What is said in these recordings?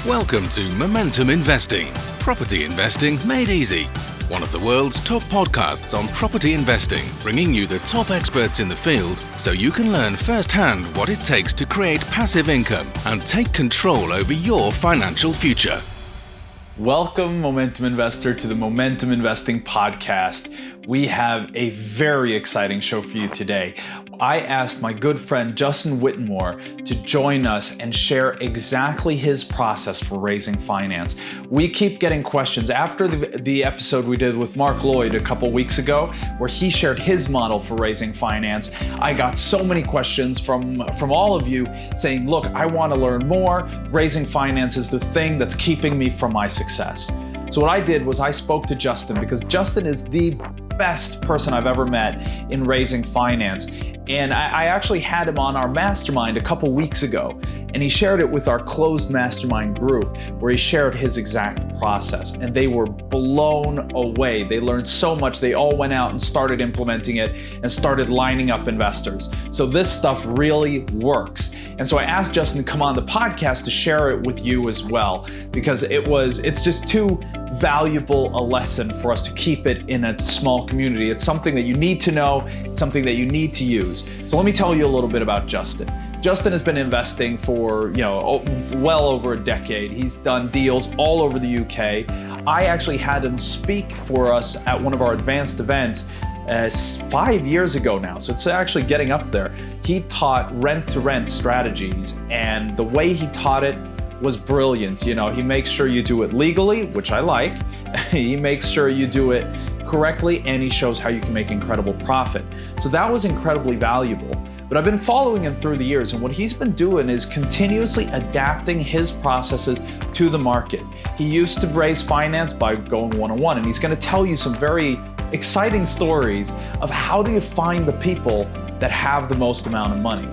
Welcome to Momentum Investing, property investing made easy. One of the world's top podcasts on property investing, bringing you the top experts in the field so you can learn firsthand what it takes to create passive income and take control over your financial future. Welcome, Momentum Investor, to the Momentum Investing Podcast. We have a very exciting show for you today. I asked my good friend Justin Whittemore to join us and share exactly his process for raising finance. We keep getting questions after the episode we did with Mark Lloyd a couple weeks ago, where he shared his model for raising finance. I got so many questions from all of you saying, look, I want to learn more. Raising finance is the thing that's keeping me from my success. So what I did was I spoke to Justin, because Justin is the best person I've ever met in raising finance. And I actually had him on our mastermind a couple weeks ago, and he shared it with our closed mastermind group, where he shared his exact process, and they were blown away. They learned so much. They all went out and started implementing it and started lining up investors. So this stuff really works. And so I asked Justin to come on the podcast to share it with you as well, because it's just too valuable a lesson for us to keep it in a small community. It's something that you need to know. It's something that you need to use. So let me tell you a little bit about Justin. Justin has been investing for well over a decade. He's done deals all over the UK. I actually had him speak for us at one of our advanced events 5 years ago now, so it's actually getting up there. He taught rent-to-rent strategies, and the way he taught it was brilliant. He makes sure you do it legally, which I like. He makes sure you do it correctly, and he shows how you can make incredible profit. So that was incredibly valuable. But I've been following him through the years, and what he's been doing is continuously adapting his processes to the market. He used to raise finance by going one-on-one, and he's going to tell you some very exciting stories of how do you find the people that have the most amount of money.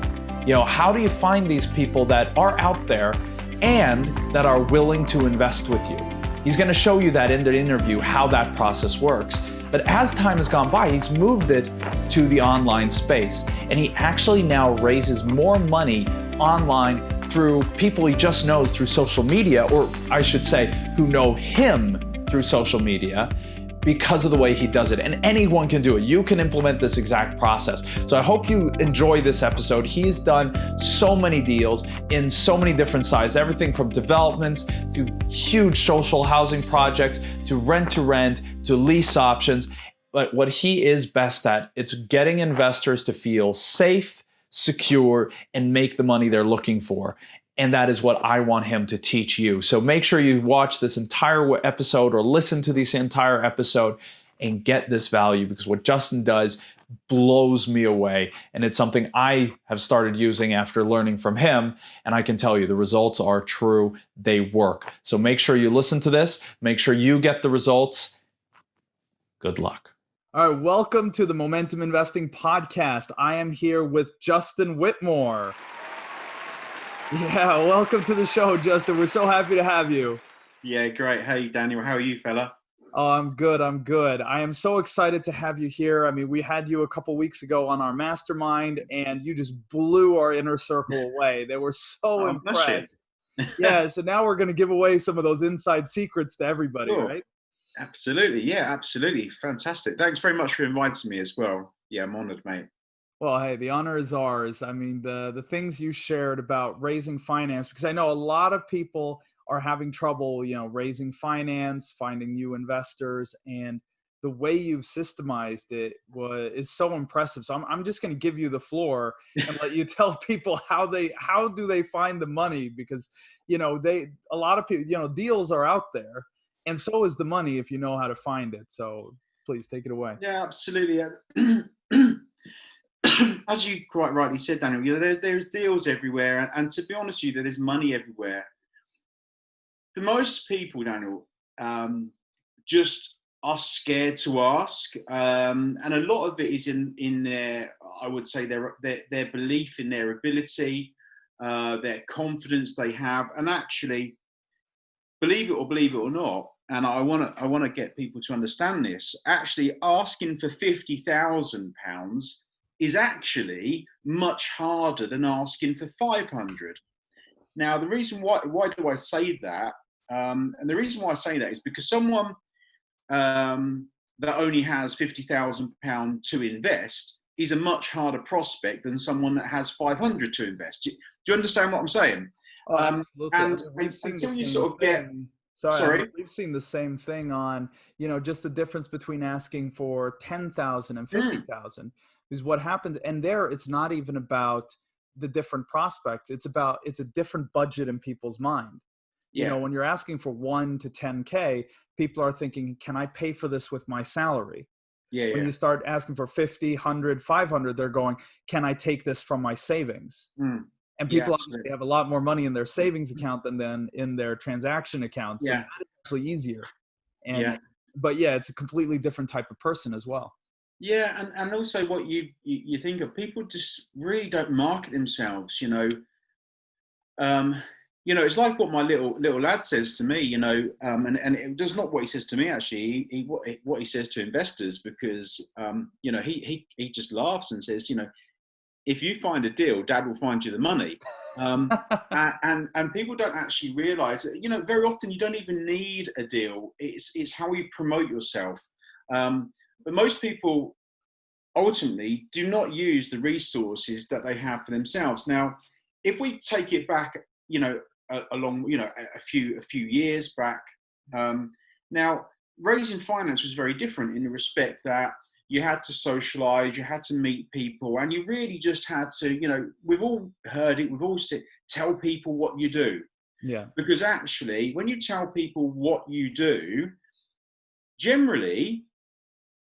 How do you find these people that are out there and that are willing to invest with you? He's going to show you that in the interview, how that process works. But as time has gone by, he's moved it to the online space, and he actually now raises more money online through people he just knows through social media, or I should say, who know him through social media, because of the way he does it. And anyone can do it. You can implement this exact process. So I hope you enjoy this episode. He's done so many deals in so many different sizes, everything from developments to huge social housing projects to rent to lease options. But what he is best at, it's getting investors to feel safe, secure, and make the money they're looking for. And that is what I want him to teach you. So make sure you watch this entire episode or listen to this entire episode and get this value, because what Justin does blows me away. And it's something I have started using after learning from him. And I can tell you the results are true. They work. So make sure you listen to this. Make sure you get the results. Good luck. All right, welcome to the Momentum Investing Podcast. I am here with Justin Whittemore. Yeah, welcome to the show, Justin. We're so happy to have you. Yeah, great. Hey, Daniel. How are you, fella? Oh, I'm good. I am so excited to have you here. I mean, we had you a couple weeks ago on our mastermind, and you just blew our inner circle away. They were so impressed. Yeah, so now we're going to give away some of those inside secrets to everybody, Cool. Right? Absolutely. Yeah, absolutely. Fantastic. Thanks very much for inviting me as well. Yeah, I'm honored, mate. Well, hey, the honor is ours. I mean, the things you shared about raising finance, because I know a lot of people are having trouble, raising finance, finding new investors, and the way you've systemized it is so impressive. So I'm just going to give you the floor and let you tell people how do they find the money, because a lot of people, deals are out there, and so is the money if you know how to find it. So please take it away. Yeah, absolutely. As you quite rightly said, Daniel, there's deals everywhere, and to be honest with you, there's money everywhere. The most people, Daniel, just are scared to ask, and a lot of it is in their, I would say, their belief in their ability, their confidence they have, and actually, believe it or not, and I want to get people to understand this. Actually, asking for £50,000 is actually much harder than asking for 500. Now, the reason why do I say that? And the reason why I say that is because someone that only has £50,000 to invest is a much harder prospect than someone that has 500 to invest. Do you understand what I'm saying? Oh, absolutely. And We've seen until the you same sort of thing. sorry, We've seen the same thing on, just the difference between asking for 10,000 and 50,000 is what happens. And there, it's not even about the different prospects. It's a different budget in people's mind. yeah, When you're asking for 1 to 10K, people are thinking, can I pay for this with my salary? When yeah, you start asking for 50, 100, 500, they're going, can I take this from my savings? And yeah, people obviously absolutely. have a lot more money in their savings account than in their transaction account. So Yeah, that is actually easier. yeah. But yeah, it's a completely different type of person as well. Yeah, and also what you think of, people just really don't market themselves. Um, it's like what my little lad says to me. And it does not what he says to me actually. What he says to investors, because he just laughs and says, if you find a deal, Dad will find you the money. And people don't actually realise that, very often you don't even need a deal. It's how you promote yourself. But most people ultimately do not use the resources that they have for themselves. Now, if we take it back, along, a few years back, now raising finance was very different in the respect that you had to socialize, you had to meet people, and you really just had to, we've all heard it, we've all said, tell people what you do. Yeah. Because actually, when you tell people what you do, generally,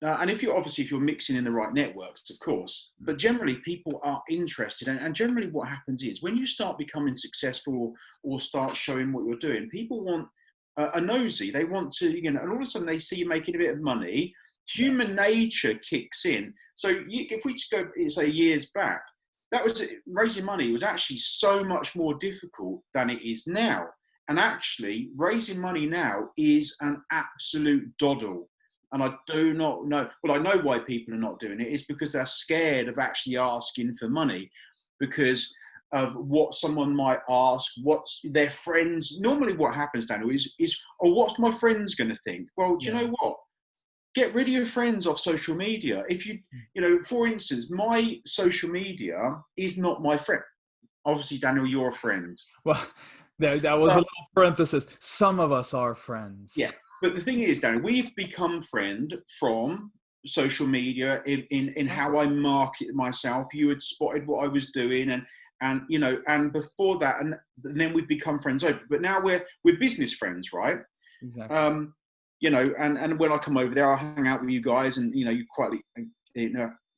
and if you're mixing in the right networks, of course, but generally people are interested. And generally what happens is when you start becoming successful or start showing what you're doing, people want a nosy. They want to, and all of a sudden they see you making a bit of money. Human nature kicks in. So if we just go, say, years back, that was raising money was actually so much more difficult than it is now. And actually raising money now is an absolute doddle. And I do not know, well, I know why people are not doing it. It's because they're scared of actually asking for money because of what someone might ask, what's their friends. Normally what happens, Daniel, is oh, what's my friends going to think? Well, do you know what? Get rid of your friends off social media. If for instance, my social media is not my friend. Obviously, Daniel, you're a friend. Well, that was a little parenthesis. Some of us are friends. Yeah. But the thing is, Daniel, we've become friend from social media in how I market myself. You had spotted what I was doing, and before that, and then we've become friends over. But now we're business friends, right? Exactly. And when I come over there, I'll hang out with you guys, and you quite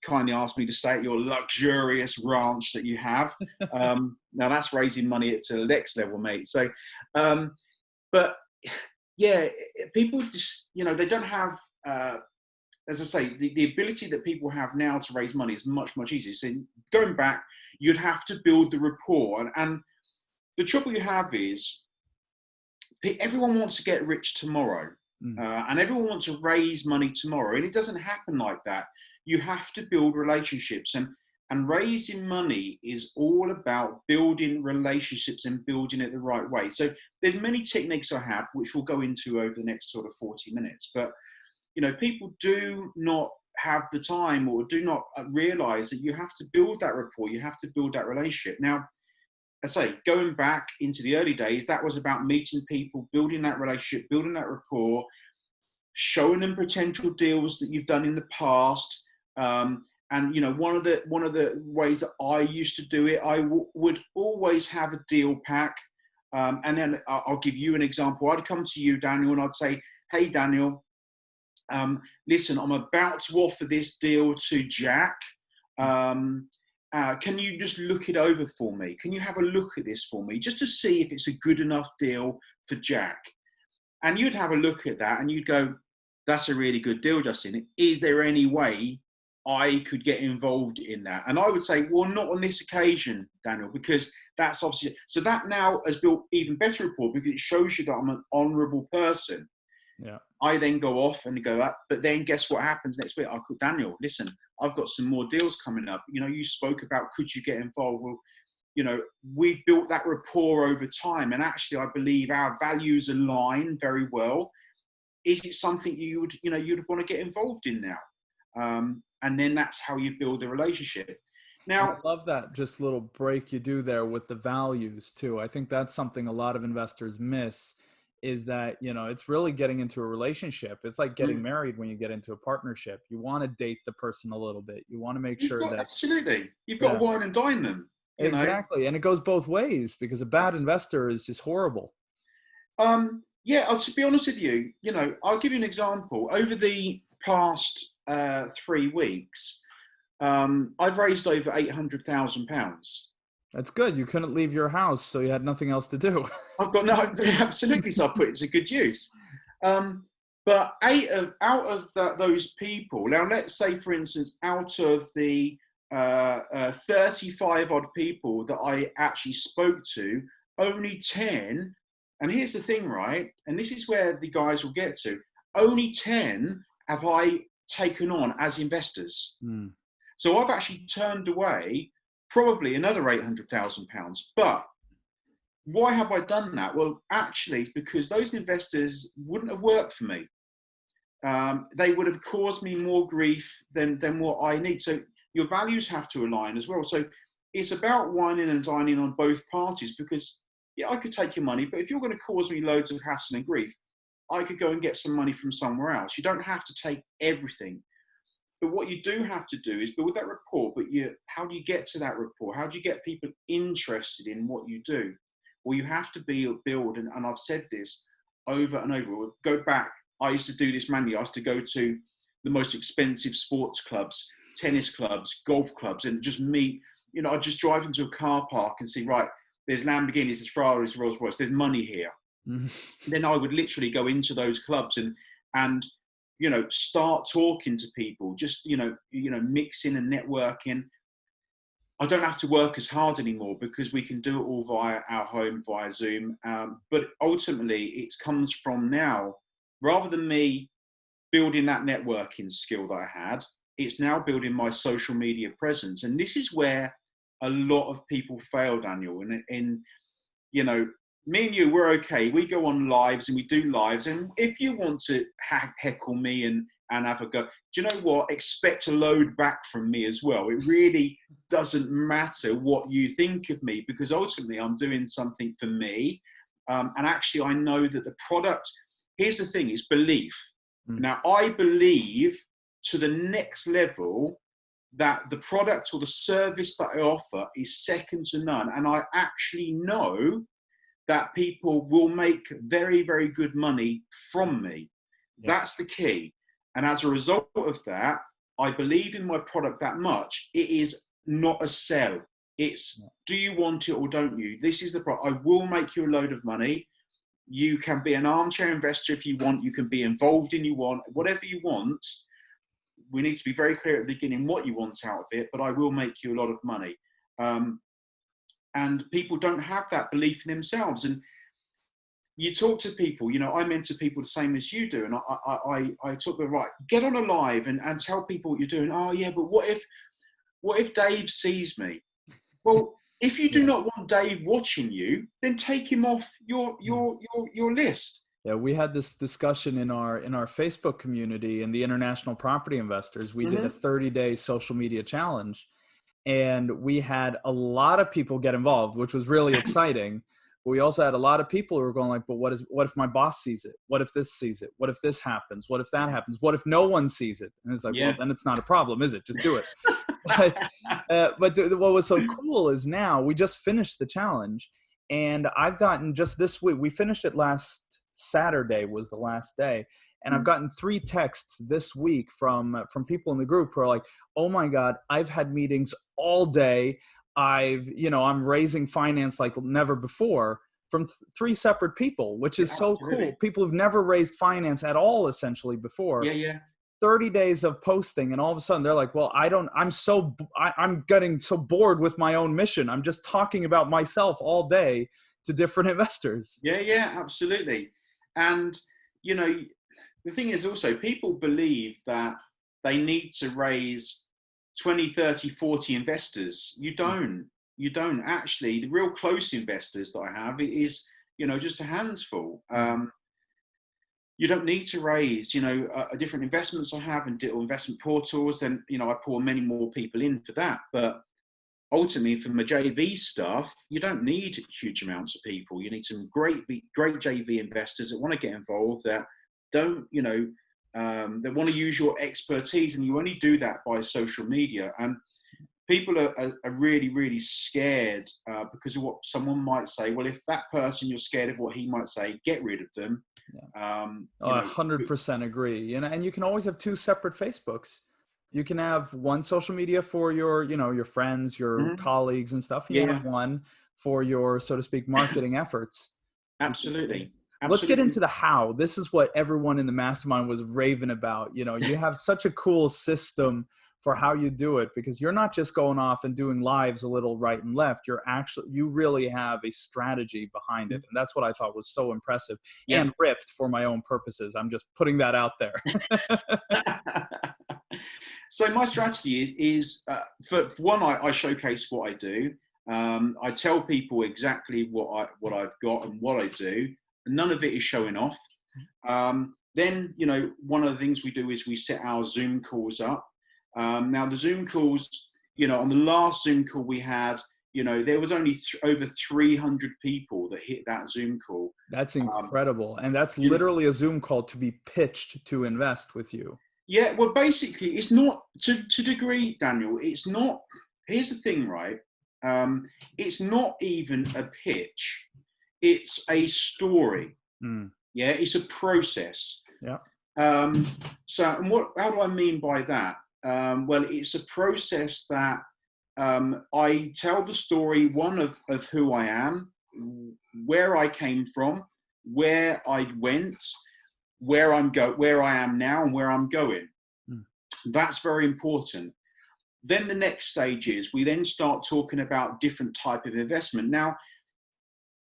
kindly asked me to stay at your luxurious ranch that you have. Now that's raising money to the next level, mate. So, but yeah, people just, they don't have, as I say, the ability that people have now to raise money is much, much easier. So going back, you'd have to build the rapport. And the trouble you have is everyone wants to get rich tomorrow. And everyone wants to raise money tomorrow. And it doesn't happen like that. You have to build relationships. And raising money is all about building relationships and building it the right way. So there's many techniques I have, which we'll go into over the next sort of 40 minutes. But, people do not have the time or do not realize that you have to build that rapport. You have to build that relationship. Now, I say, going back into the early days, that was about meeting people, building that relationship, building that rapport, showing them potential deals that you've done in the past. And one of the ways that I used to do it, I would always have a deal pack. And then I'll give you an example. I'd come to you, Daniel, and I'd say, hey, Daniel, listen, I'm about to offer this deal to Jack. Can you just look it over for me? Can you have a look at this for me just to see if it's a good enough deal for Jack? And you'd have a look at that and you'd go, that's a really good deal, Justin. Is there any way I could get involved in that? And I would say, well, not on this occasion, Daniel, because that's obviously, so that now has built even better rapport because it shows you that I'm an honourable person. Yeah. I then go off and go up, but then guess what happens next week? I call Daniel, listen, I've got some more deals coming up. You know, you spoke about, could you get involved? Well, you know, we've built that rapport over time. And actually, I believe our values align very well. Is it something you'd want to get involved in now? And then that's how you build the relationship. Now, I love that just little break you do there with the values too. I think that's something a lot of investors miss, is that, you know, it's really getting into a relationship. It's like getting married when you get into a partnership. You want to date the person a little bit. You want to make sure that absolutely, you've got to wine and dine them. Exactly. And it goes both ways, because a bad investor is just horrible. Yeah, to be honest with you, you know, I'll give you an example. Over the past 3 weeks, I've raised over £800,000. That's good. You couldn't leave your house, so you had nothing else to do. I've got no, absolutely. So I put it to good use. But out of those people, now let's say, for instance, out of the 35 odd people that I actually spoke to, only 10, and here's the thing, right? And this is where the guys will get to, only 10 have I taken on as investors. So I've actually turned away probably another £800,000. But why have I done that? Well, actually, it's because those investors wouldn't have worked for me. They would have caused me more grief than what I need. So your values have to align as well. So it's about whining and dining on both parties, because, yeah, I could take your money, but if you're going to cause me loads of hassle and grief, I could go and get some money from somewhere else. You don't have to take everything. But what you do have to do is build that rapport. But how do you get to that rapport? How do you get people interested in what you do? Well, you have to build, and I've said this over and over. We'll go back. I used to do this manually. I used to go to the most expensive sports clubs, tennis clubs, golf clubs, and just meet, you know, I'd just drive into a car park and see, right, there's Lamborghinis, there's Ferraris, Rolls Royce, there's money here. Then I would literally go into those clubs and you know, start talking to people, just, you know, mixing and networking. I don't have to work as hard anymore because we can do it all via our home, via Zoom. But ultimately, it comes from now, rather than me building that networking skill that I had, it's now building my social media presence. And this is where a lot of people fail, Daniel. And you know, me and you, we're okay. We go on lives and we do lives. And if you want to heckle me and have a go, do you know what? Expect a load back from me as well. It really doesn't matter what you think of me, because ultimately I'm doing something for me. And actually, I know that the product, here's the thing, is belief. Now, I believe to the next level that the product or the service that I offer is second to none. And I actually know that people will make very, very good money from me. Yeah. That's the key. And as a result of that, I believe in my product that much. It is not a sell. It's, do you want it or don't you? This is the product. I will make you a load of money. You can be an armchair investor if you want. You can be involved in you want, whatever you want. We need to be very clear at the beginning what you want out of it, but I will make you a lot of money. And people don't have that belief in themselves. And you talk to people, you know, I mentor people the same as you do. And I talk about, right, get on a live and tell people what you're doing. Oh yeah, but what if Dave sees me? Well, if you do not want Dave watching you, then take him off your list. Yeah, we had this discussion in our Facebook community and the international property investors. We did a 30-day social media challenge, and we had a lot of people get involved, which was really exciting. But we also had a lot of people who were going like, but what if my boss sees it? What if this sees it? What if this happens? What if that happens? What if no one sees it? And it's like, well, then it's not a problem, is it? Just do it. But what was so cool is now we just finished the challenge, and I've gotten, just this week, we finished it last Saturday was the last day. And I've gotten 3 texts this week from people in the group who are like, oh my God, I've had meetings all day. I'm raising finance like never before, from 3 separate people, which is so cool. People who've never raised finance at all, essentially, before. Yeah. 30 days of posting, and all of a sudden they're like, well, I'm getting so bored with my own mission. I'm just talking about myself all day to different investors. Yeah, absolutely. And, you know, the thing is also, people believe that they need to raise 20, 30, 40 investors. You don't actually. The real close investors that I have is, just a handful. You don't need to raise, different investments I have and digital investment portals. Then, I pour many more people in for that. But ultimately, for my JV stuff, you don't need huge amounts of people. You need some great JV investors that want to get involved, that don't, they want to use your expertise, and you only do that by social media. And people are really, really scared because of what someone might say. Well, if that person, you're scared of what he might say, get rid of them. Yeah. 100% agree. And you can always have two separate Facebooks. You can have one social media for your, your friends, your colleagues and stuff. And you have one for your, so to speak, marketing efforts. Absolutely. Let's get into the how. This is what everyone in the mastermind was raving about. You have such a cool system for how you do it, because you're not just going off and doing lives a little right and left. You really have a strategy behind it. And that's what I thought was so impressive and ripped for my own purposes. I'm just putting that out there. So my strategy is, for one, I showcase what I do. I tell people exactly what I've got and what I do. None of it is showing off. Then, one of the things we do is we set our Zoom calls up. Now the Zoom calls, on the last Zoom call we had, there was only over 300 people that hit that Zoom call. That's incredible. And that's literally a Zoom call to be pitched to invest with you. Yeah, well, basically, it's not, to degree, Daniel, it's not, here's the thing, right? It's not even a pitch. It's a story. Yeah, it's a process. Yeah. So, and how do I mean by that? Well, it's a process that I tell the story, one of who I am, where I came from, where I went, where I am now, and where I'm going. That's very important. Then the next stage is we then start talking about different type of investment. Now,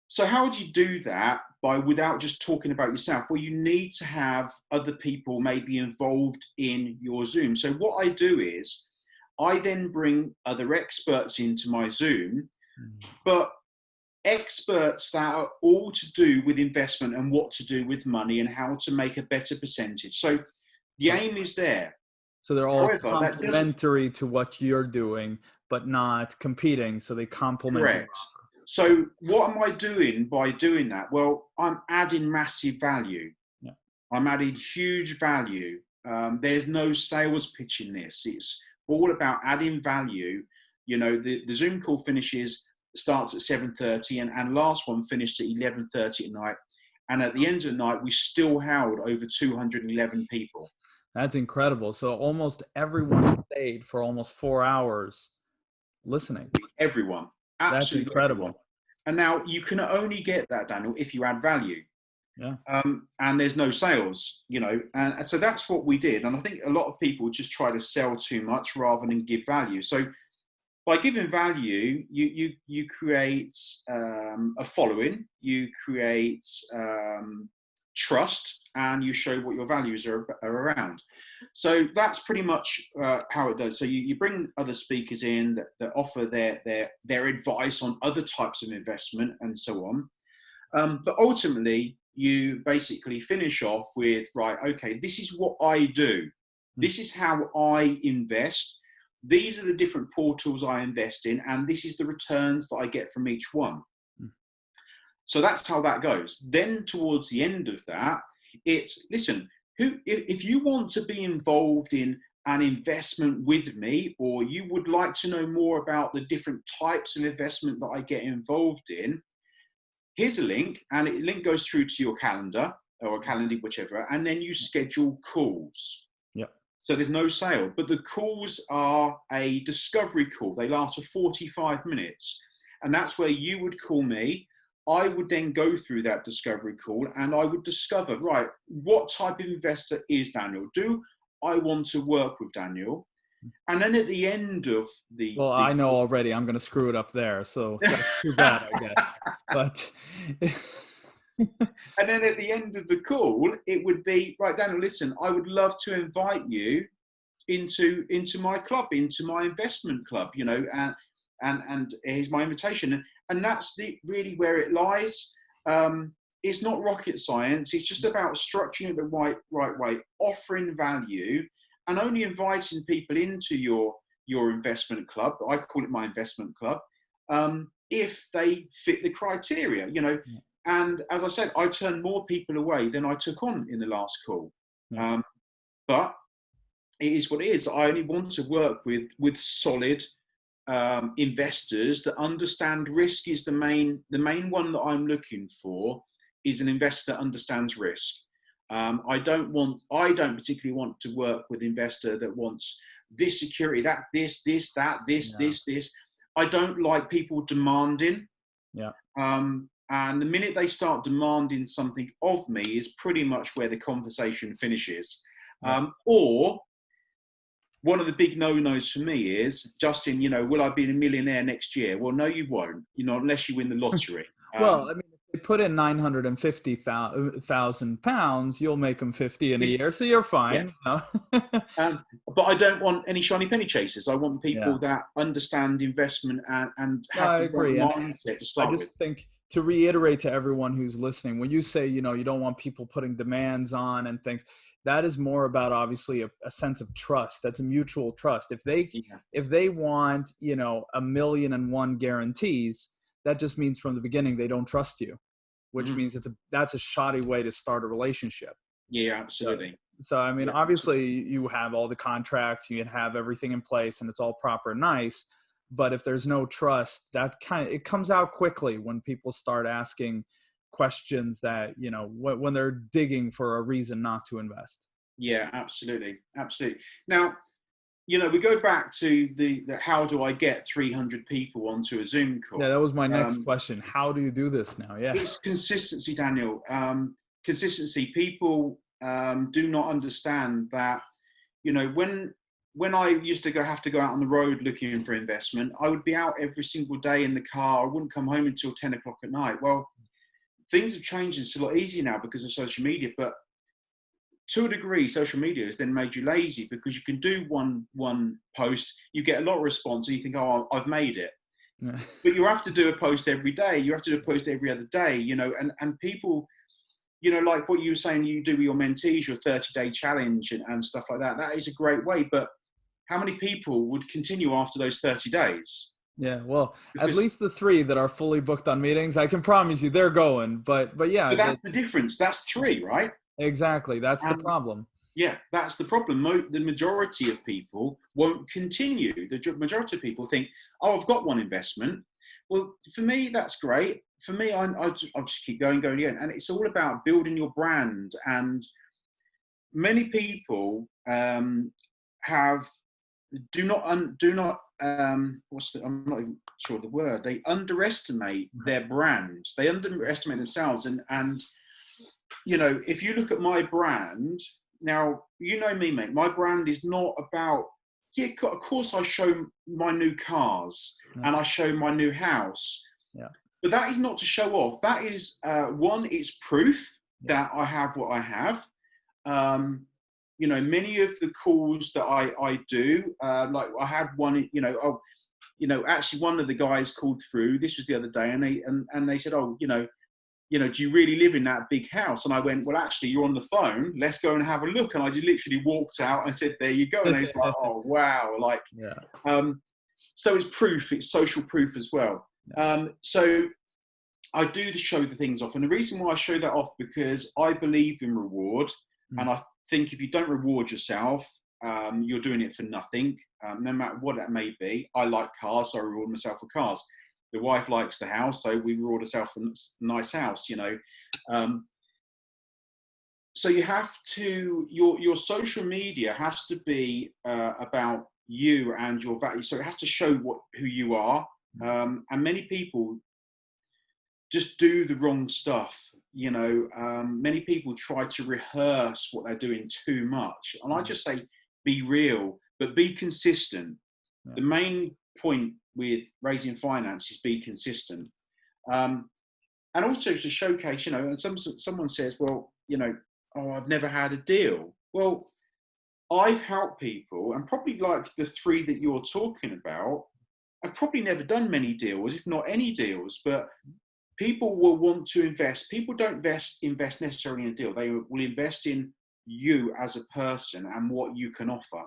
so how do you do that without just talking about yourself? Well, you need to have other people maybe involved in your Zoom. So what I do is I then bring other experts into my Zoom, but experts that are all to do with investment and what to do with money and how to make a better percentage. So the aim is there. So they're all complementary to what you're doing, but not competing. So they complement. Correct. So what am I doing by doing that? Well, I'm adding massive value. Yeah. I'm adding huge value. There's no sales pitch in this. It's all about adding value. The Zoom call starts at 7:30 and last one finished at 11:30 at night. And at the end of the night, we still held over 211 people. That's incredible. So almost everyone stayed for almost 4 hours listening. Everyone. That's incredible. Everyone. And now you can only get that, Daniel, if you add value. Yeah. And there's no sales, and so that's what we did. And I think a lot of people just try to sell too much rather than give value. So by giving value, you create a following, you create trust, and you show what your values are around. So that's pretty much how it does. So you bring other speakers in that offer their advice on other types of investment and so on. But ultimately, you basically finish off with, right, okay, this is what I do. This is how I invest. These are the different portals I invest in, and this is the returns that I get from each one. So that's how that goes. Then towards the end of that, it's, listen, if you want to be involved in an investment with me, or you would like to know more about the different types of investment that I get involved in, here's a link, and the link goes through to your calendar or a calendar, whichever, and then you schedule calls. Yeah. So there's no sale, but the calls are a discovery call. They last for 45 minutes. And that's where you would call me. I would then go through that discovery call and I would discover, right, what type of investor is Daniel? Do I want to work with Daniel? And then at the end of I know already I'm going to screw it up there. So that's too bad, I guess. But And then at the end of the call, it would be, right, Daniel, listen, I would love to invite you into my club, into my investment club, and here's my invitation. And that's really where it lies. It's not rocket science. It's just about structuring it the right way, offering value, and only inviting people into your investment club. I call it my investment club, if they fit the criteria, And as I said, I turned more people away than I took on in the last call. But it is what it is. I only want to work with solid investors that understand risk. Is the main one that I'm looking for, is an investor that understands risk. I don't particularly want to work with an investor that wants this security, that this, this. I don't like people demanding. Yeah. And the minute they start demanding something of me is pretty much where the conversation finishes. Or one of the big no-nos for me is, Justin, will I be a millionaire next year? Well, no, you won't, unless you win the lottery. Well, I mean, if they put in 950,000 pounds, you'll make them 50 in a year, so you're fine. Yeah. But I don't want any shiny penny chasers. I want people that understand investment and have the right mindset to start with. I just think, to reiterate to everyone who's listening, when you say, you don't want people putting demands on and things, that is more about obviously a sense of trust. That's a mutual trust. If they want, 1,000,001 guarantees, that just means from the beginning they don't trust you, which means that's a shoddy way to start a relationship. Yeah, absolutely. So I mean, obviously you have all the contracts, you have everything in place, and it's all proper and nice. But if there's no trust, it comes out quickly when people start asking questions that, when they're digging for a reason not to invest. Yeah, absolutely. Now, we go back to the how do I get 300 people onto a Zoom call? Yeah, that was my next question. How do you do this now? Yeah. It's consistency, Daniel. Consistency. People do not understand that, when I used to have to go out on the road looking for investment, I would be out every single day in the car. I wouldn't come home until 10 o'clock at night. Well, things have changed. It's a lot easier now because of social media, but to a degree, social media has then made you lazy, because you can do one post, you get a lot of response, and you think, oh, I've made it. Yeah. But you have to do a post every day. You have to do a post every other day, and people, like what you were saying, you do with your mentees, your 30-day challenge and stuff like that. That is a great way. But how many people would continue after those 30 days? Yeah, well, at least the 3 that are fully booked on meetings, I can promise you they're going. But yeah. But that's the difference. That's 3, right? Exactly. That's the problem. Yeah, that's the problem. The majority of people won't continue. The majority of people think, oh, I've got one investment. Well, for me, that's great. For me, I'll just keep going. And it's all about building your brand. And many people I'm not even sure of the word. They underestimate their brand. They underestimate themselves. And if you look at my brand, now, me, mate, my brand is not about, of course I show my new cars and I show my new house. Yeah. But that is not to show off. That is, one, it's proof that I have what I have. Many of the calls that I do, like I had one, actually one of the guys called through, this was the other day, and they said, oh, do you really live in that big house? And I went, well, actually, you're on the phone. Let's go and have a look. And I just literally walked out and said, there you go. And they was like, oh, wow. So it's proof. It's social proof as well. So I do show the things off. And the reason why I show that off, because I believe in reward. And I think if you don't reward yourself, you're doing it for nothing, no matter what that may be. I like cars, so I reward myself for cars. The wife likes the house, so we reward ourselves for a nice house, So you have to, your social media has to be about you and your value. So it has to show who you are. And many people just do the wrong stuff. Many people try to rehearse what they're doing too much. And I just say, be real, but be consistent. Yeah. The main point with raising finance is be consistent. and also to showcase, and someone says, well, oh, I've never had a deal. Well, I've helped people, and probably like the three that you're talking about, I've probably never done many deals, if not any deals, but people will want to invest. People don't invest necessarily in a deal. They will invest in you as a person and what you can offer.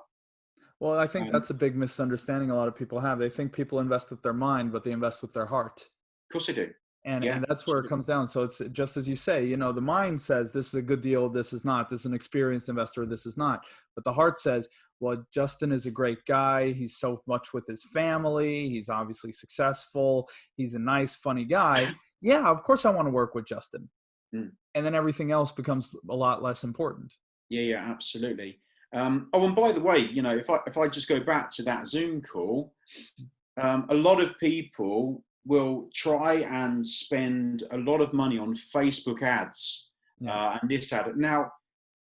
Well, I think that's a big misunderstanding a lot of people have. They think people invest with their mind, but they invest with their heart. Of course they do. And Yeah, that's where it comes down. So it's just as you say, the mind says this is a good deal, this is not. This is an experienced investor, this is not. But the heart says, well, Justin is a great guy. He's so much with his family. He's obviously successful. He's a nice, funny guy. Yeah, of course I want to work with Justin. And then everything else becomes a lot less important. Yeah, absolutely. And by the way, if I just go back to that Zoom call, a lot of people will try and spend a lot of money on Facebook ads and this ad. Now,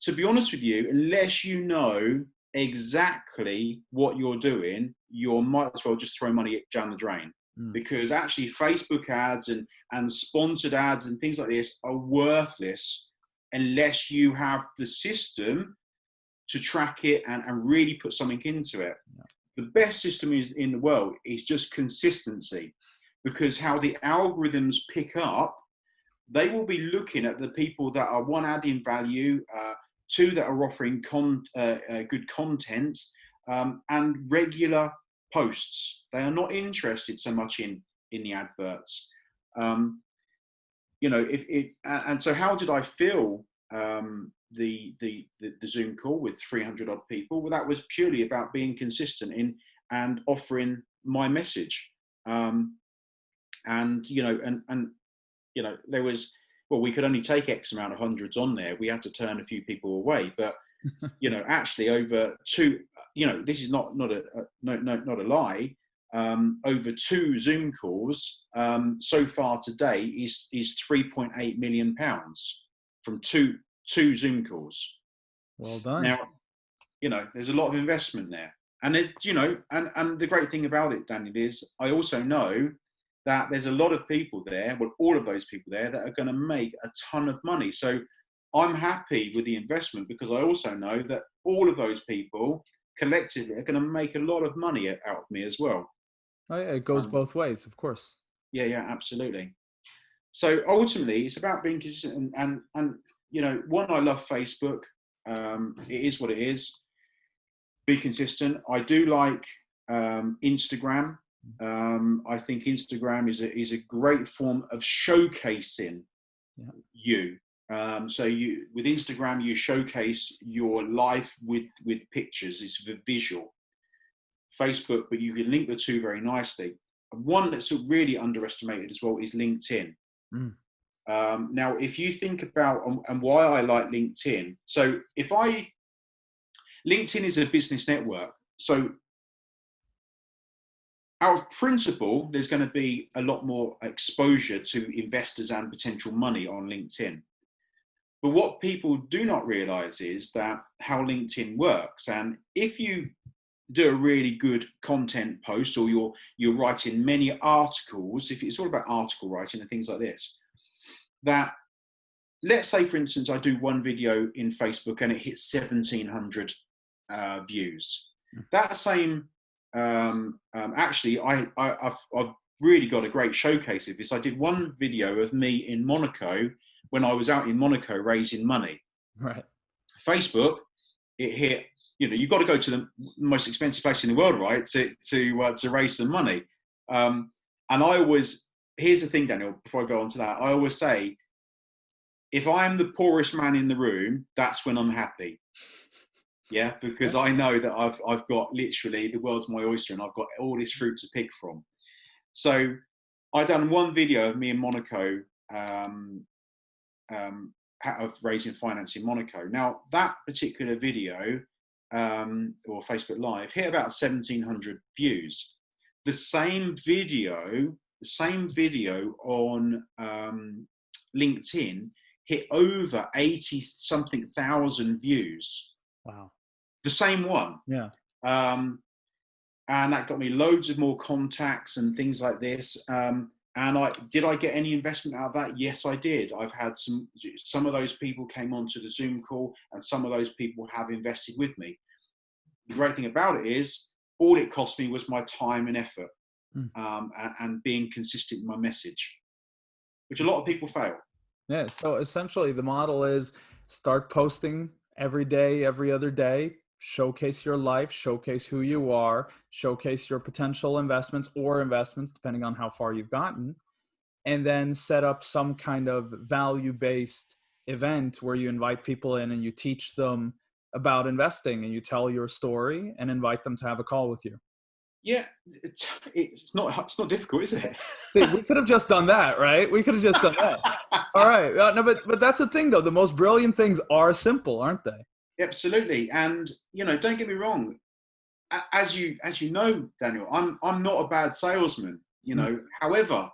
to be honest with you, unless you know exactly what you're doing, you might as well just throw money down the drain. Because actually Facebook ads and sponsored ads and things like this are worthless unless you have the system to track it and really put something into it. The best system in the world is just consistency, because how the algorithms pick up, they will be looking at the people that are, one, adding value, two, that are offering good content, and regular posts. They are not interested so much in the adverts. And so how did I feel the Zoom call with 300 odd people? Well, that was purely about being consistent and offering my message. There was, well, we could only take X amount of hundreds on there. We had to turn a few people away, but actually over two, this is not a lie. Over 2 Zoom calls so far today is 3.8 million pounds from two Zoom calls. Well done. Now, there's a lot of investment there, and there's, and the great thing about it, Daniel, is I also know that there's a lot of people there, well, all of those people there, that are going to make a ton of money. So I'm happy with the investment, because I also know that all of those people collectively are going to make a lot of money out of me as well. Oh yeah, it goes both ways, of course. Yeah, absolutely. So ultimately, it's about being consistent. And one, I love Facebook. It is what it is. Be consistent. I do like Instagram. I think Instagram is a great form of showcasing you. So with Instagram, you showcase your life with pictures. It's visual. Facebook, but you can link the two very nicely. One that's really underestimated as well is LinkedIn. Now, if you think about and why I like LinkedIn, so LinkedIn is a business network. So out of principle, there's going to be a lot more exposure to investors and potential money on LinkedIn. But what people do not realize is that how LinkedIn works. And if you do a really good content post, or you're writing many articles, if it's all about article writing and things like this, that, let's say, for instance, I do one video in Facebook and it hits 1,700 views. That same, actually, I've really got a great showcase of this. I did one video of me in Monaco when I was out in Monaco raising money. Right. Facebook, it hit. You've got to go to the most expensive place in the world, right, to raise some money. And here's the thing, Daniel, before I go on to that, I always say, if I am the poorest man in the room, that's when I'm happy. Yeah, because I know that I've got literally the world's my oyster, and I've got all this fruit to pick from. So I done one video of me in Monaco, of raising finance in Monaco. Now, that particular video, or Facebook Live, hit about 1,700 views. The same video on LinkedIn hit over 80-something thousand views. Wow. The same one. Yeah. And that got me loads of more contacts and things like this. And did I get any investment out of that? Yes, I did. I've had some of those people came onto the Zoom call, and some of those people have invested with me. The great thing about it is all it cost me was my time and effort, and being consistent in my message, which a lot of people fail. Yeah. So essentially the model is start posting every day, every other day, showcase your life, showcase who you are, showcase your potential investments or investments, depending on how far you've gotten, and then set up some kind of value-based event where you invite people in and you teach them about investing and you tell your story and invite them to have a call with you. Yeah, it's not difficult, is it? See, we could have just done that, right? We could have just done that. All right. No, but that's the thing, though. The most brilliant things are simple, aren't they? Absolutely. And don't get me wrong. As you know, Daniel, I'm not a bad salesman. However,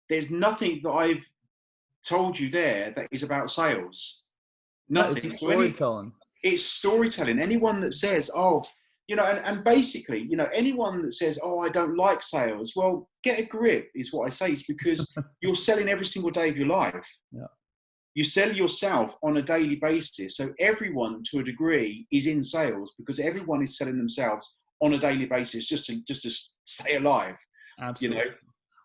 there's nothing that I've told you there that is about sales. Nothing. It's storytelling. It's storytelling. Anyone that says, oh, and basically, anyone that says, oh, I don't like sales, well, get a grip is what I say. It's because you're selling every single day of your life. Yeah. You sell yourself on a daily basis. So everyone, to a degree, is in sales because everyone is selling themselves on a daily basis just to stay alive. Absolutely.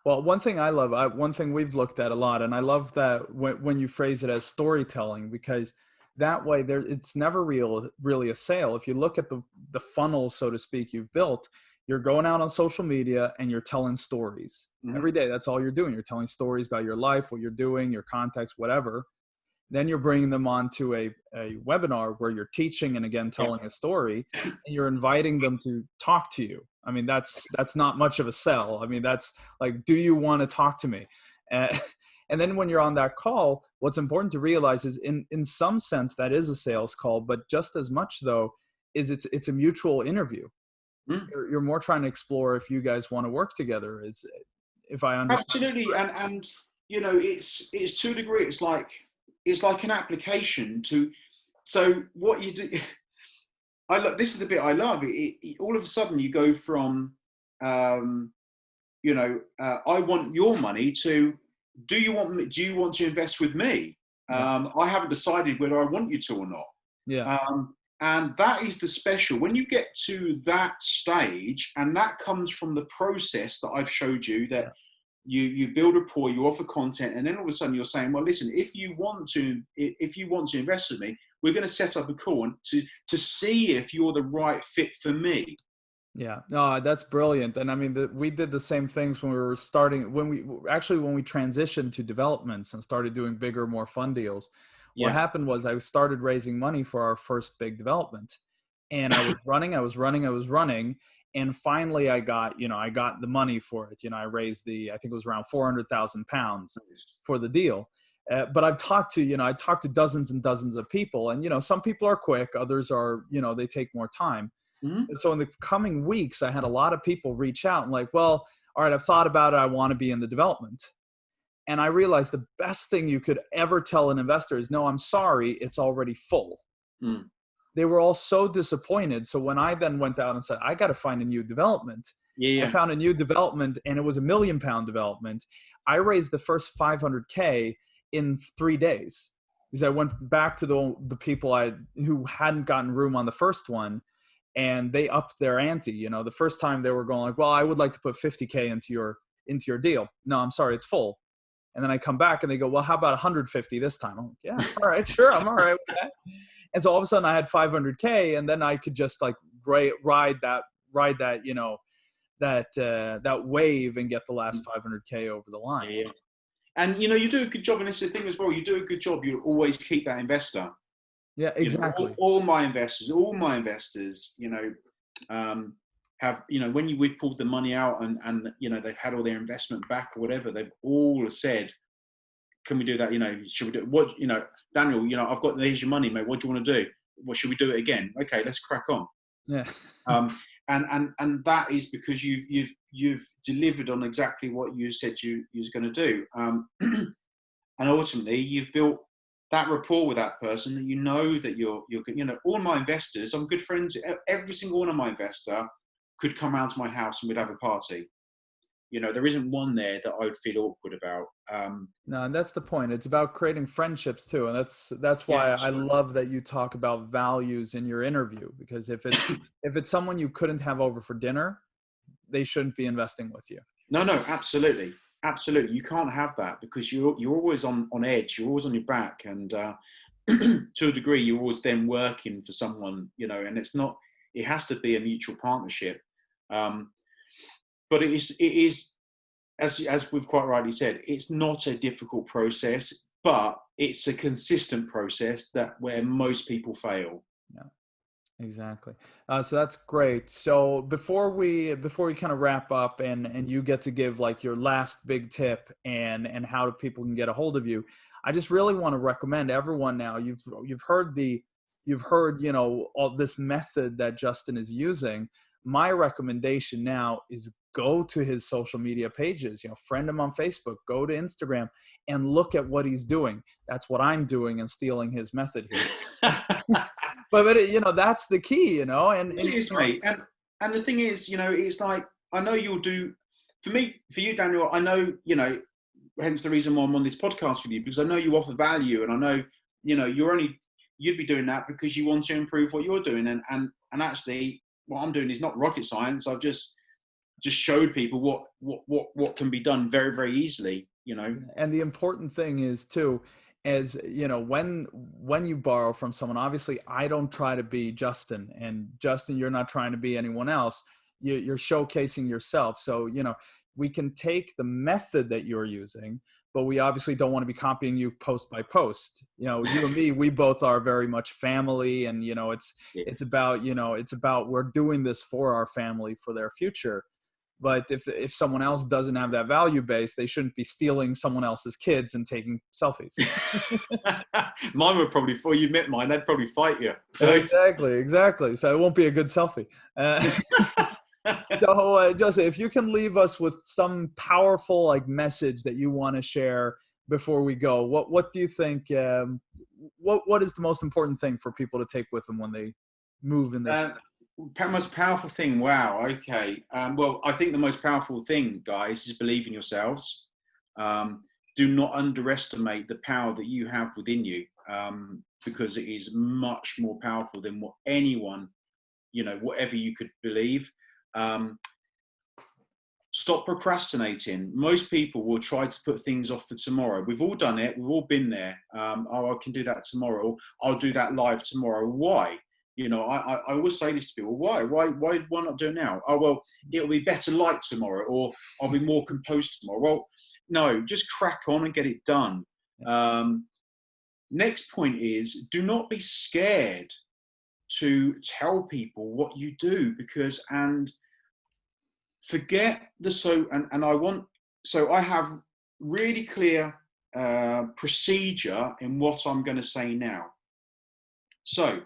Well, one thing I love, one thing we've looked at a lot, and I love that when you phrase it as storytelling, because that way it's never really a sale. If you look at the funnel, so to speak, you've built, you're going out on social media and you're telling stories every day. That's all you're doing. You're telling stories about your life, what you're doing, your context, whatever. Then you're bringing them onto a webinar where you're teaching and again telling a story, and you're inviting them to talk to you. I mean, that's not much of a sell. I mean, that's like, do you want to talk to me? And then when you're on that call, what's important to realize is in some sense that is a sales call, but just as much though is it's a mutual interview. You're more trying to explore if you guys want to work together. Is if I understand. Absolutely, and it's to a degree. It's like an application to. So what you do, this is the bit I love. All of a sudden you go from, I want your money to, do you want to invest with me? I haven't decided whether I want you to or not. Yeah. And that is the special. When you get to that stage, and that comes from the process that I've showed you, that you build rapport, you offer content, and then all of a sudden you're saying, well, listen, if you want to invest with me, we're going to set up a call to see if you're the right fit for me. Yeah, no, that's brilliant. And I mean, we did the same things when we were starting, when we transitioned to developments and started doing bigger, more fun deals. What happened was I started raising money for our first big development, and I was running. And finally I got the money for it. I raised I think it was around 400,000 pounds for the deal. But I talked to dozens and dozens of people, and, some people are quick, others are, they take more time. And so in the coming weeks, I had a lot of people reach out and like, well, all right, I've thought about it. I want to be in the development. And I realized the best thing you could ever tell an investor is, no, I'm sorry, it's already full. They were all so disappointed. So when I then went out and said, I got to find a new development, I found a new development, and it was a £1 million development. I raised the first 500K in 3 days because I went back to the people who hadn't gotten room on the first one, and they upped their ante. The first time they were going like, well, I would like to put 50K into your deal. No, I'm sorry, it's full. And then I come back and they go, well, how about 150 this time? I'm like, yeah, all right, sure, I'm all right with that. And so all of a sudden I had 500K, and then I could just like ride that that wave and get the last 500K over the line. Yeah. And you do a good job, and it's the thing as well. You do a good job. You always keep that investor. Yeah, exactly. All my investors, have, when we've pulled the money out and they've had all their investment back or whatever, they've all said, can we do that? Should we do what? Daniel, I've got, here's your money, mate. What do you want to do? What, should we do it again? Okay, let's crack on. Yeah. And that is because you've delivered on exactly what you said you was going to do. And ultimately you've built that rapport with that person that that you're all my investors, I'm good friends. Every single one of my investor could come out to my house and we'd have a party. There isn't one there that I would feel awkward about. No, and that's the point. It's about creating friendships too, and that's Yeah, why I absolutely. love that you talk about values in your interview. Because if it's someone you couldn't have over for dinner, they shouldn't be investing with you. No, no, absolutely, absolutely. You can't have that because you're always on edge. You're always on your back, and to a degree, you're always then working for someone. And it's not. It has to be a mutual partnership. Um, but it is as we've quite rightly said, it's not a difficult process, but it's a consistent process that where most people fail. Yeah. Exactly. So that's great. So before we kind of wrap up and you get to give like your last big tip and how people can get a hold of you, I just really want to recommend everyone now. You've heard all this method that Justin is using. My recommendation now is go to his social media pages. Friend him on Facebook. Go to Instagram and look at what he's doing. That's what I'm doing and stealing his method here. But that's the key, and It is, mate. And the thing is, it's like I know you'll do for you, Daniel. I know, hence the reason why I'm on this podcast with you, because I know you offer value, and I know, you'd be doing that because you want to improve what you're doing, and actually, what I'm doing is not rocket science. I've just showed people what can be done very, very easily. And the important thing is too, as when you borrow from someone, obviously I don't try to be Justin, and Justin, you're not trying to be anyone else. You're showcasing yourself. So we can take the method that you're using, but we obviously don't want to be copying you post by post. You and me, we both are very much family, and it's about we're doing this for our family, for their future. But if someone else doesn't have that value base, they shouldn't be stealing someone else's kids and taking selfies. Mine would probably, before you met mine, they'd probably fight you. So Exactly. So it won't be a good selfie. So, Justin, if you can leave us with some powerful message that you want to share before we go, what do you think? What is the most important thing for people to take with them when they move in their most powerful thing? Wow. Okay. Well, I think the most powerful thing, guys, is believe in yourselves. Do not underestimate the power that you have within you, because it is much more powerful than what anyone, whatever you could believe. Stop procrastinating. Most people will try to put things off for tomorrow. We've all done it. We've all been there. I can do that tomorrow. I'll do that live tomorrow. Why? I always say this to people. Why not do it now? Oh, well, it'll be better light tomorrow, or I'll be more composed tomorrow. Well, no, just crack on and get it done. Next point is, do not be scared to tell people what you do, and forget I have really clear procedure in what I'm going to say now. So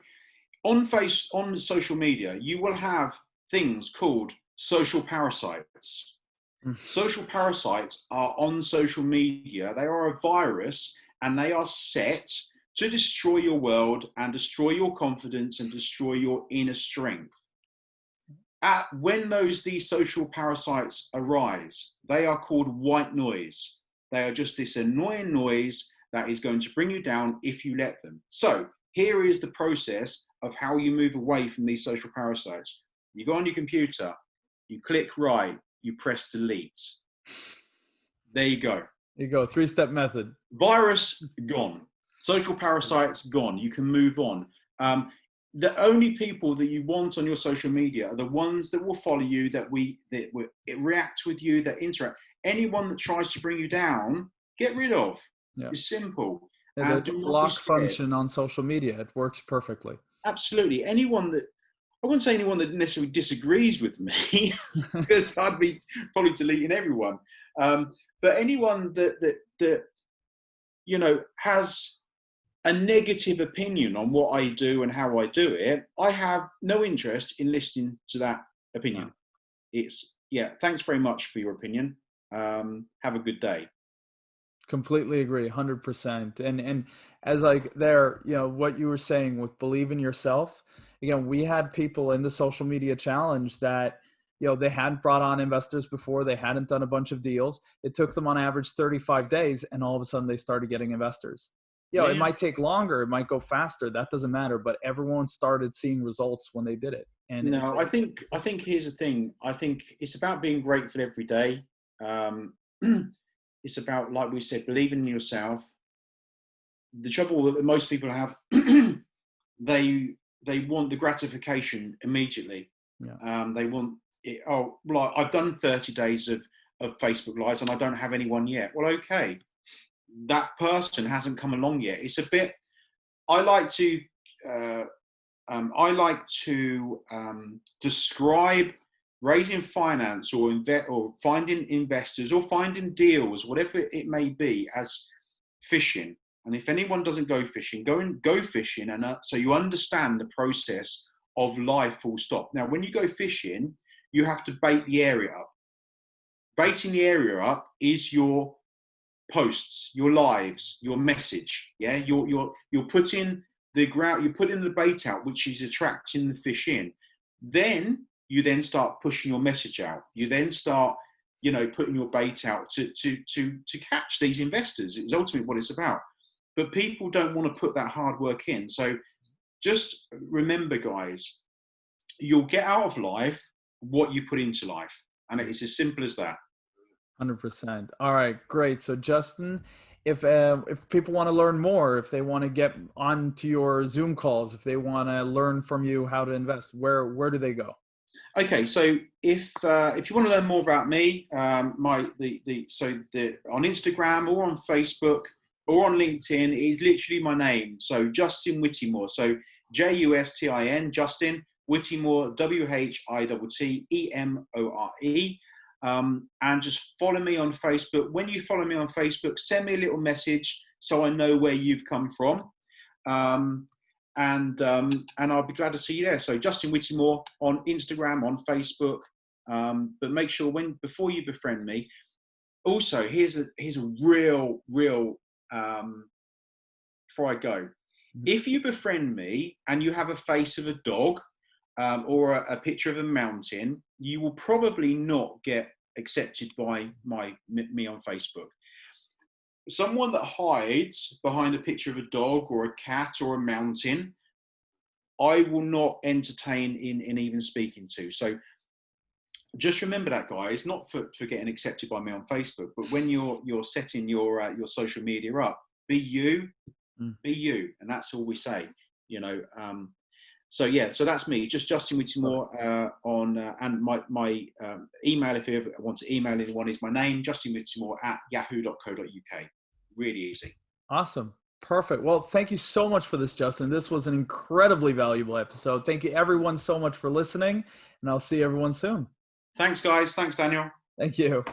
on social media, you will have things called social parasites. Social parasites are on social media. They are a virus, and they are set to destroy your world and destroy your confidence and destroy your inner strength. When these social parasites arise, they are called white noise. They are just this annoying noise that is going to bring you down if you let them. So here is the process of how you move away from these social parasites. You go on your computer, you click right, you press delete. There you go. There you go. 3-step method. Virus gone. Social parasites gone. You can move on. The only people that you want on your social media are the ones that will follow you, that react with you, that interact. Anyone that tries to bring you down, get rid of. Yeah. It's simple. Yeah, the block function on social media, it works perfectly. Absolutely. I wouldn't say anyone that necessarily disagrees with me, because I'd be probably deleting everyone. But anyone that has a negative opinion on what I do and how I do it, I have no interest in listening to that opinion. Thanks very much for your opinion. Have a good day. Completely agree, 100%. And as what you were saying with believe in yourself, again, we had people in the social media challenge that they hadn't brought on investors before. They hadn't done a bunch of deals. It took them on average 35 days, and all of a sudden they started getting investors. It might take longer. It might go faster. That doesn't matter. But everyone started seeing results when they did it. And no, I think here's the thing. I think it's about being grateful every day. It's about, like we said, believing in yourself. The trouble that most people have, they want the gratification immediately. Yeah. They want it. Oh, well, I've done 30 days of Facebook Lives and I don't have anyone yet. Well, okay, that person hasn't come along yet. It's a bit. I like to describe raising finance or finding investors or finding deals, whatever it may be, as fishing. And if anyone doesn't go fishing, go fishing, and so you understand the process of life, full stop. Now, when you go fishing, you have to bait the area up. Baiting the area up is your posts, your lives, your message. Yeah, you're putting the ground, you're putting the bait out, which is attracting the fish in. Then you start pushing your message out. You then start, putting your bait out to catch these investors. It's ultimately what it's about. But people don't want to put that hard work in. So just remember, guys, you'll get out of life what you put into life. And it's as simple as that. 100%. All right, great. So Justin, if people want to learn more, if they want to get onto your Zoom calls, if they want to learn from you how to invest, where do they go? Okay, so if you want to learn more about me, on Instagram or on Facebook or on LinkedIn, is literally my name. So Justin Whittemore. So Justin, Justin Whittemore, WHITTEMORE. And just follow me on Facebook. When you follow me on Facebook, send me a little message so I know where you've come from. And I'll be glad to see you there. So Justin Whittemore on Instagram, on Facebook. But make sure before you befriend me. Also, here's a real before I go. If you befriend me and you have a face of a dog or a picture of a mountain, you will probably not get accepted by me on Facebook. Someone that hides behind a picture of a dog or a cat or a mountain, I will not entertain in even speaking to. So just remember that, guys, not for getting accepted by me on Facebook, but when you're setting your social media up, be you, and that's all we say, So so that's me, just Justin Whittemore on, and my email, if you ever want to email anyone, is my name, justinwhittemore@yahoo.co.uk. Really easy. Awesome. Perfect. Well, thank you so much for this, Justin. This was an incredibly valuable episode. Thank you everyone so much for listening, and I'll see everyone soon. Thanks, guys. Thanks, Daniel. Thank you.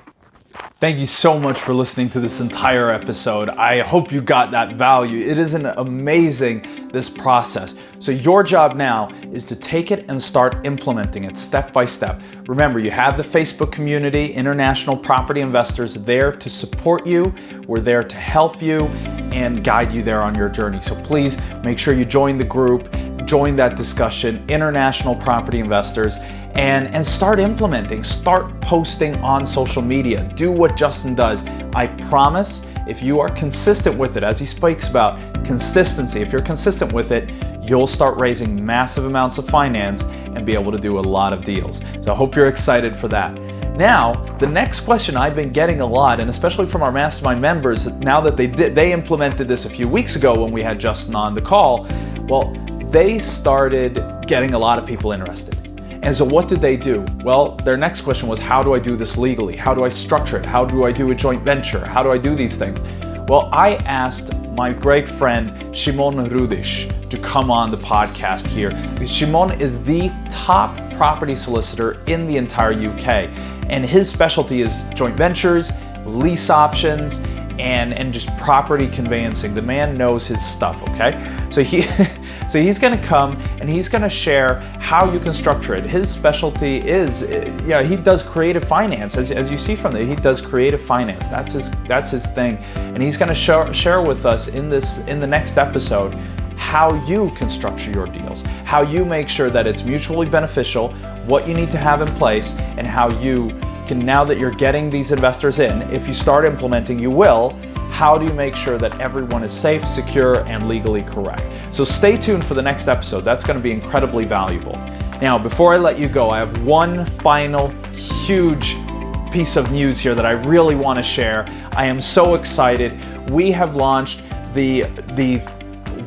Thank you so much for listening to this entire episode. I hope you got that value. It is amazing, this process. So your job now is to take it and start implementing it step by step. Remember, you have the Facebook community, International Property Investors, there to support you. We're there to help you and guide you there on your journey. So please make sure you join the group, join that discussion, International Property Investors, and start implementing, start posting on social media. Do what Justin does. I promise, if you are consistent with it, as he speaks about consistency, if you're consistent with it, you'll start raising massive amounts of finance and be able to do a lot of deals. So I hope you're excited for that. Now, the next question I've been getting a lot, and especially from our mastermind members, now that they implemented this a few weeks ago when we had Justin on the call, well, they started getting a lot of people interested. And so what did they do? Well, their next question was, how do I do this legally? How do I structure it? How do I do a joint venture? How do I do these things? Well, I asked my great friend Shimon Rudish to come on the podcast here. Shimon is the top property solicitor in the entire UK, and his specialty is joint ventures, lease options, and just property conveyancing. The man knows his stuff, okay? So he's gonna come and he's gonna share how you can structure it. His specialty is, he does creative finance. As you see from there, he does creative finance. That's his thing. And he's gonna share with us in the next episode how you can structure your deals, how you make sure that it's mutually beneficial, what you need to have in place, and how you can, now that you're getting these investors in, if you start implementing, you will, how do you make sure that everyone is safe, secure, and legally correct? So stay tuned for the next episode. That's going to be incredibly valuable. Now, before I let you go, I have one final huge piece of news here that I really want to share. I am so excited. We have launched the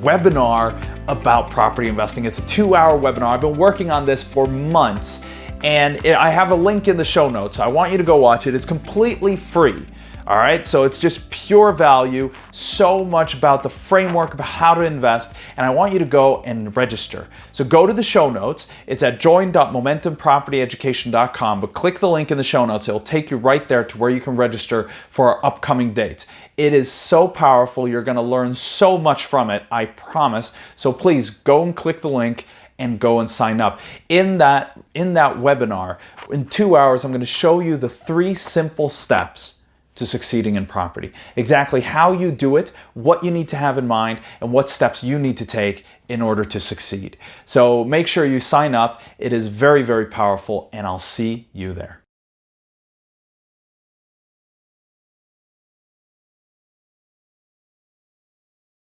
webinar about property investing. It's a 2-hour webinar. I've been working on this for months, and I have a link in the show notes. I want you to go watch it. It's completely free. All right, so it's just pure value, so much about the framework of how to invest, and I want you to go and register. So go to the show notes. It's at join.momentumpropertyeducation.com, but click the link in the show notes. It'll take you right there to where you can register for our upcoming dates. It is so powerful. You're going to learn so much from it, I promise. So please go and click the link and go and sign up. In that webinar, in 2 hours, I'm going to show you the 3 simple steps to succeeding in property. Exactly how you do it, what you need to have in mind, and what steps you need to take in order to succeed. So make sure you sign up. It is very, very powerful, and I'll see you there.